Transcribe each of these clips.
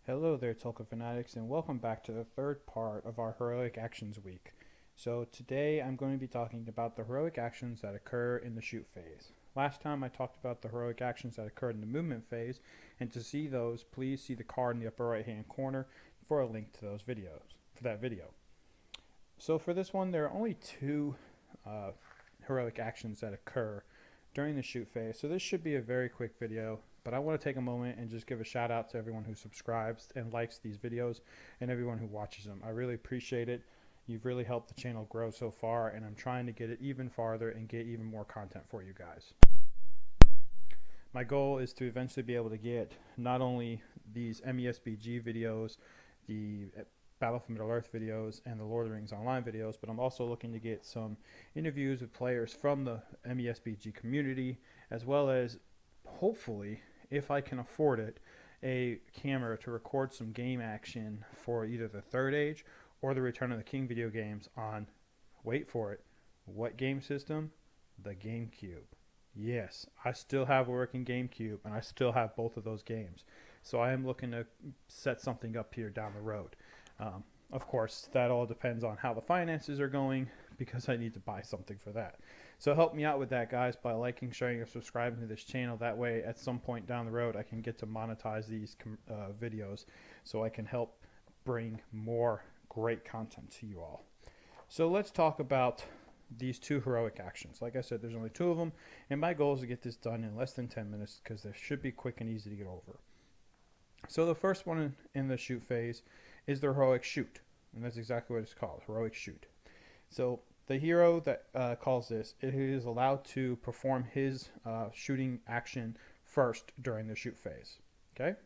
Hello there, Tolkien fanatics, and welcome back to the third part of our Heroic Actions Week. So today I'm going to be talking about the heroic actions that occur in the shoot phase. Last time I talked about the heroic actions that occurred in the movement phase, and to see those, please see the card in the upper right hand corner for a link to those videos, for that video. So for this one, there are only two heroic actions that occur during the shoot phase, so this should be a very quick video. But I want to take a moment and just give a shout out to everyone who subscribes and likes these videos and everyone who watches them. I really appreciate it. You've really helped the channel grow so far, and I'm trying to get it even farther and get even more content for you guys. My goal is to eventually be able to get not only these MESBG videos, the Battle for Middle-earth videos, and the Lord of the Rings Online videos, but I'm also looking to get some interviews with players from the MESBG community, as well as, hopefully, if I can afford it, a camera to record some game action for either the Third Age or the Return of the King video games on, wait for it, what game system? The GameCube. Yes, I still have a working GameCube, and I still have both of those games. So I am looking to set something up here down the road. Of course, that all depends on how the finances are going, because I need to buy something for that. So help me out with that, guys, by liking, sharing, or subscribing to this channel. That way, at some point down the road, I can get to monetize these videos so I can help bring more great content to you all. So let's talk about these two heroic actions. Like I said, there's only two of them, and my goal is to get this done in less than 10 minutes because they should be quick and easy to get over. So the first one in the shoot phase is the heroic shoot, and that's exactly what it's called, heroic shoot. So the hero that calls this, it is allowed to perform his shooting action first during the shoot phase. Okay?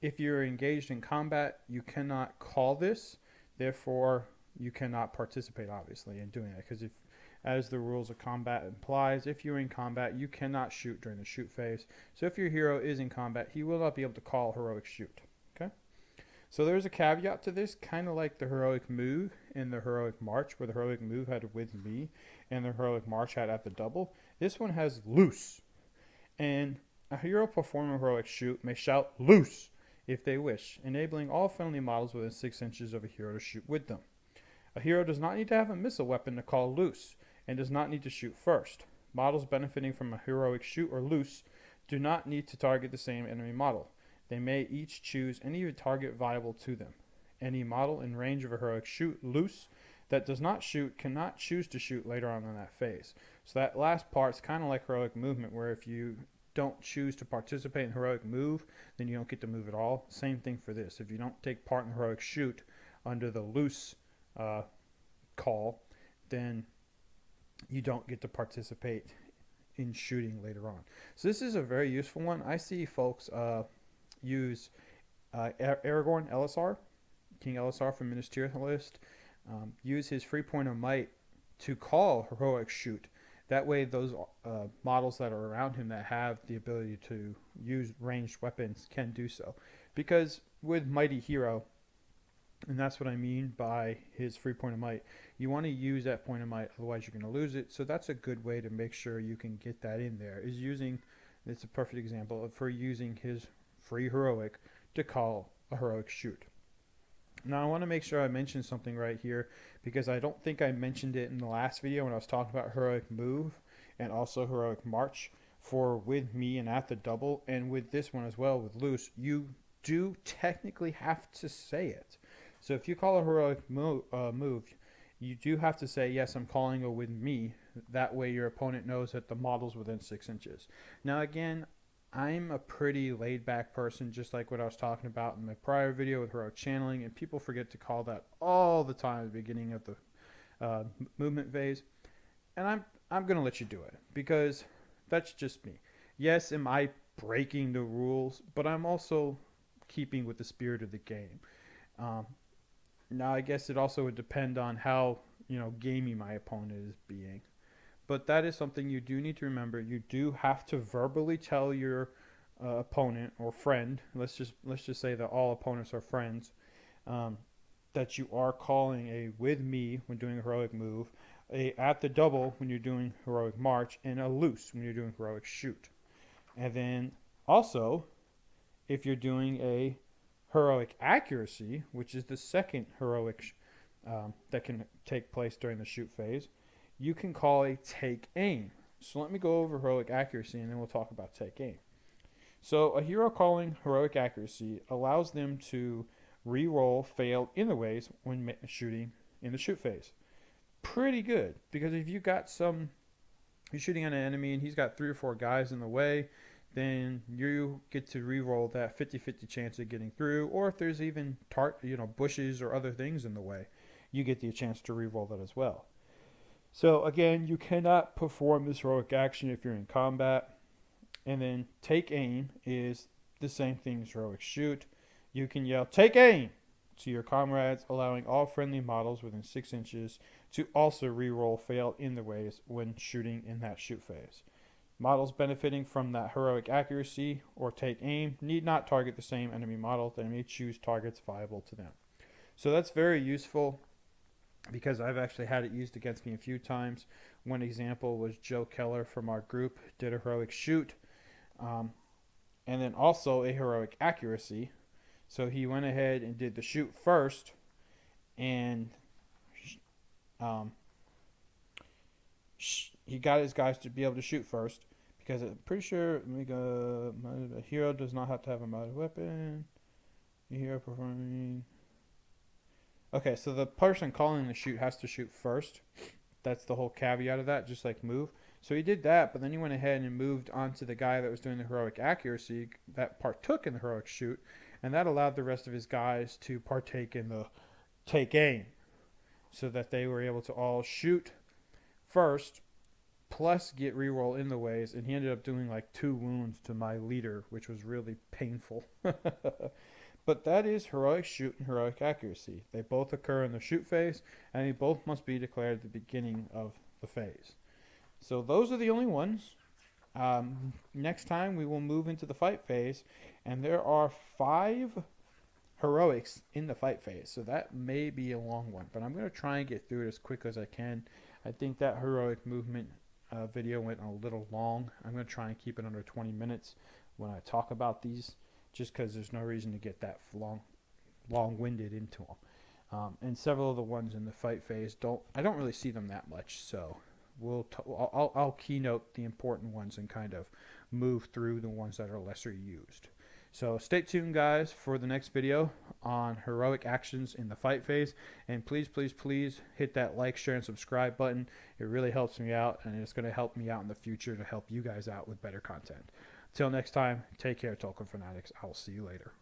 If you're engaged in combat, you cannot call this, therefore you cannot participate, obviously, in doing that, because if, as the rules of combat implies, if you're in combat, you cannot shoot during the shoot phase. So if your hero is in combat, he will not be able to call heroic shoot. Okay? So there's a caveat to this, kind of like the heroic move in the heroic march, where the heroic move had with me and the heroic march had at the double. This one has loose, and a hero performing a heroic shoot may shout loose if they wish, enabling all friendly models within 6 inches of a hero to shoot with them. A hero does not need to have a missile weapon to call loose, and does not need to shoot first. Models benefiting from a heroic shoot or loose do not need to target the same enemy model. They may each choose any target viable to them. Any model in range of a heroic shoot loose that does not shoot cannot choose to shoot later on in that phase. So that last part is kind of like heroic movement, where if you don't choose to participate in heroic move, then you don't get to move at all. Same thing for this. If you don't take part in heroic shoot under the loose call, then you don't get to participate in shooting later on. So this is a very useful one. I see folks use Aragorn LSR, King LSR from Ministerialist, use his free point of might to call heroic shoot. That way those models that are around him that have the ability to use ranged weapons can do so. Because with Mighty Hero, and that's what I mean by his free point of might, you want to use that point of might, otherwise you're going to lose it. So that's a good way to make sure you can get that in there, is using, it's a perfect example of for using his free heroic to call a heroic shoot. Now I want to make sure I mention something right here, because I don't think I mentioned it in the last video when I was talking about heroic move and also heroic march for with me and at the double, and with this one as well with loose, you do technically have to say it. So if you call a heroic move, you do have to say, yes, I'm calling it with me. That way your opponent knows that the model's within 6 inches. Now again, I'm a pretty laid back person, just like what I was talking about in my prior video with heroic channeling, and people forget to call that all the time at the beginning of the movement phase. And I'm going to let you do it, because that's just me. Yes, am I breaking the rules, but I'm also keeping with the spirit of the game. Now, I guess it also would depend on how, gamey my opponent is being. But that is something you do need to remember. You do have to verbally tell your opponent or friend, let's just say that all opponents are friends, that you are calling a with me when doing a heroic move, a at the double when you're doing heroic march, and a loose when you're doing heroic shoot. And then also, if you're doing a heroic accuracy, which is the second heroic that can take place during the shoot phase, you can call a take aim. So let me go over heroic accuracy and then we'll talk about take aim. So a hero calling heroic accuracy allows them to re-roll failed in the ways when shooting in the shoot phase. Pretty good, because if you got you're shooting at an enemy and he's got 3 or 4 guys in the way, then you get to re-roll that 50-50 chance of getting through. Or if there's even bushes or other things in the way, you get the chance to re-roll that as well. So again, you cannot perform this heroic action if you're in combat. And then take aim is the same thing as heroic shoot. You can yell take aim to your comrades, allowing all friendly models within 6 inches to also re-roll failed in the ways when shooting in that shoot phase. Models benefiting from that heroic accuracy or take aim need not target the same enemy model. They may choose targets viable to them. So that's very useful because I've actually had it used against me a few times. One example was Joe Keller from our group did a heroic shoot and then also a heroic accuracy. So he went ahead and did the shoot first and he got his guys to be able to shoot first because I'm pretty sure a hero does not have to have a mounted weapon. A hero performing. Okay, so the person calling the shoot has to shoot first. That's the whole caveat of that, just like move. So he did that, but then he went ahead and moved on to the guy that was doing the heroic accuracy that partook in the heroic shoot, and that allowed the rest of his guys to partake in the take aim so that they were able to all shoot first plus get reroll in the ways, and he ended up doing like 2 wounds to my leader, which was really painful. But that is heroic shoot and heroic accuracy. They both occur in the shoot phase, and they both must be declared at the beginning of the phase. So those are the only ones. Next time we will move into the fight phase, and there are 5 heroics in the fight phase, so that may be a long one, but I'm going to try and get through it as quick as I can. I think that heroic movement video went a little long. I'm going to try and keep it under 20 minutes when I talk about these, just because there's no reason to get that long-winded into them. And several of the ones in the fight phase I don't really see them that much, so I'll keynote the important ones and kind of move through the ones that are lesser used. So stay tuned, guys, for the next video on heroic actions in the fight phase. And please, please, please hit that like, share, and subscribe button. It really helps me out, and it's going to help me out in the future to help you guys out with better content. Till next time, take care, Tolkien Fanatics. I will see you later.